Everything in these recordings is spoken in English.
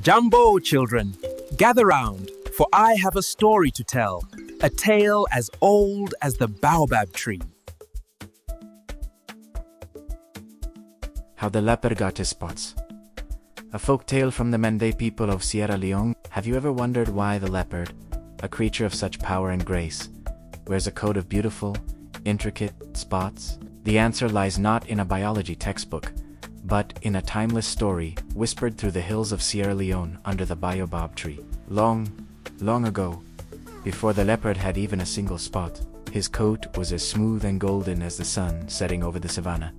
Jumbo children, gather round, for I have a story to tell, a tale as old as the baobab tree. How the Leopard Got Its Spots. A folk tale from the Mende people of Sierra Leone. Have you ever wondered why the leopard, a creature of such power and grace, wears a coat of beautiful, intricate spots? The answer lies not in a biology textbook, but in a timeless story whispered through the hills of Sierra Leone under the baobab tree. Long, long ago, before the leopard had even a single spot, his coat was as smooth and golden as the sun setting over the savanna.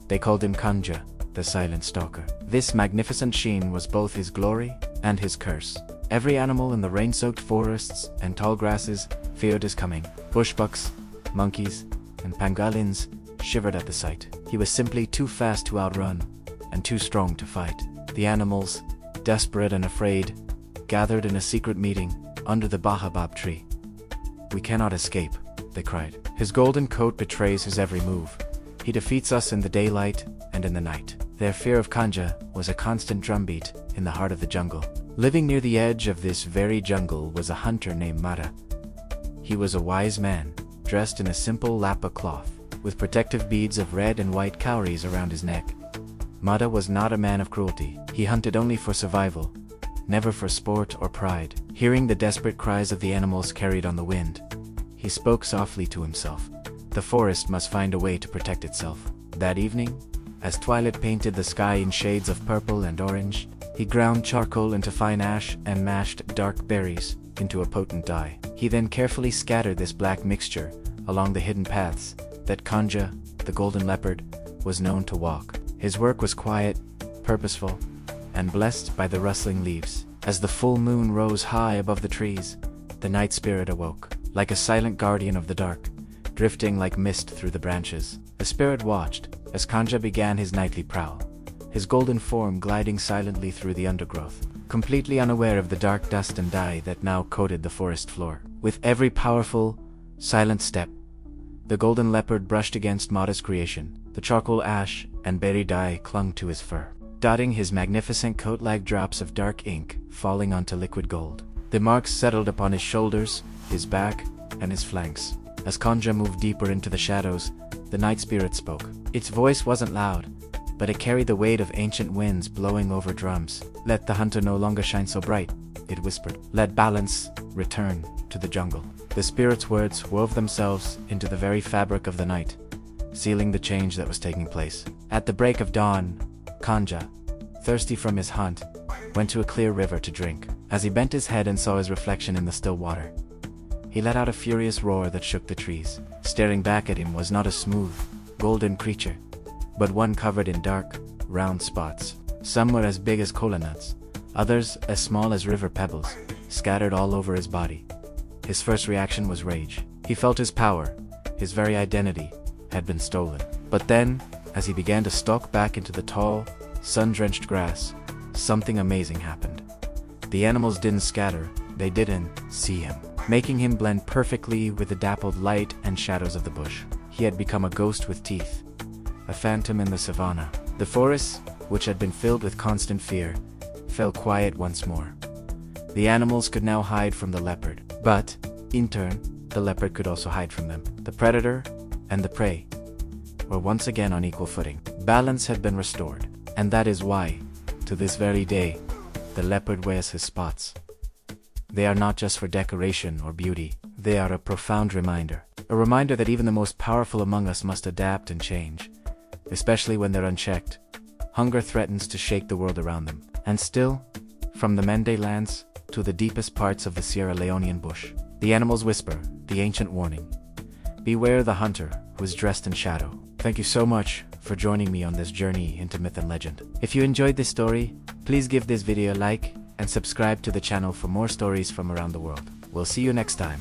They called him Kanja, the silent stalker. This magnificent sheen was both his glory and his curse. Every animal in the rain-soaked forests and tall grasses feared his coming. Bushbucks, monkeys, and pangolins shivered at the sight. He was simply too fast to outrun and too strong to fight. The animals, desperate and afraid, gathered in a secret meeting under the baobab tree. "We cannot escape," they cried. "His golden coat betrays his every move. He defeats us in the daylight and in the night." Their fear of Kanja was a constant drumbeat in the heart of the jungle. Living near the edge of this very jungle was a hunter named Mara. He was a wise man, dressed in a simple lapa cloth, with protective beads of red and white cowries around his neck. Mara was not a man of cruelty. He hunted only for survival, never for sport or pride. Hearing the desperate cries of the animals carried on the wind, he spoke softly to himself. The forest must find a way to protect itself. That evening, as twilight painted the sky in shades of purple and orange, he ground charcoal into fine ash and mashed dark berries into a potent dye. He then carefully scattered this black mixture along the hidden paths that Kanja, the golden leopard, was known to walk. His work was quiet, purposeful, and blessed by the rustling leaves. As the full moon rose high above the trees, the night spirit awoke, like a silent guardian of the dark, drifting like mist through the branches. The spirit watched as Kanja began his nightly prowl, his golden form gliding silently through the undergrowth, completely unaware of the dark dust and dye that now coated the forest floor. With every powerful, silent step, the golden leopard brushed against Mara's creation. The charcoal ash and berry dye clung to his fur, dotting his magnificent coat like drops of dark ink falling onto liquid gold. The marks settled upon his shoulders, his back, and his flanks. As Kanja moved deeper into the shadows, the night spirit spoke. Its voice wasn't loud, but it carried the weight of ancient winds blowing over drums. "Let the hunter no longer shine so bright," it whispered. "Let balance return to the jungle." The spirit's words wove themselves into the very fabric of the night, sealing the change that was taking place. At the break of dawn, Kanja, thirsty from his hunt, went to a clear river to drink. As he bent his head and saw his reflection in the still water, he let out a furious roar that shook the trees. Staring back at him was not a smooth, golden creature, but one covered in dark, round spots. Some were as big as cola nuts, others as small as river pebbles, scattered all over his body. His first reaction was rage. He felt his power, his very identity, had been stolen. But then, as he began to stalk back into the tall, sun-drenched grass, something amazing happened. The animals didn't scatter, they didn't see him, making him blend perfectly with the dappled light and shadows of the bush. He had become a ghost with teeth, a phantom in the savanna. The forest, which had been filled with constant fear, fell quiet once more. The animals could now hide from the leopard, but, in turn, the leopard could also hide from them. The predator and the prey were once again on equal footing. Balance had been restored, and that is why, to this very day, the leopard wears his spots. They are not just for decoration or beauty, they are a profound reminder. A reminder that even the most powerful among us must adapt and change, especially when they're unchecked. Hunger threatens to shake the world around them. And still, from the Mende lands to the deepest parts of the Sierra Leonean bush, the animals whisper the ancient warning. Beware the hunter who is dressed in shadow. Thank you so much for joining me on this journey into myth and legend. If you enjoyed this story, please give this video a like and subscribe to the channel for more stories from around the world. We'll see you next time.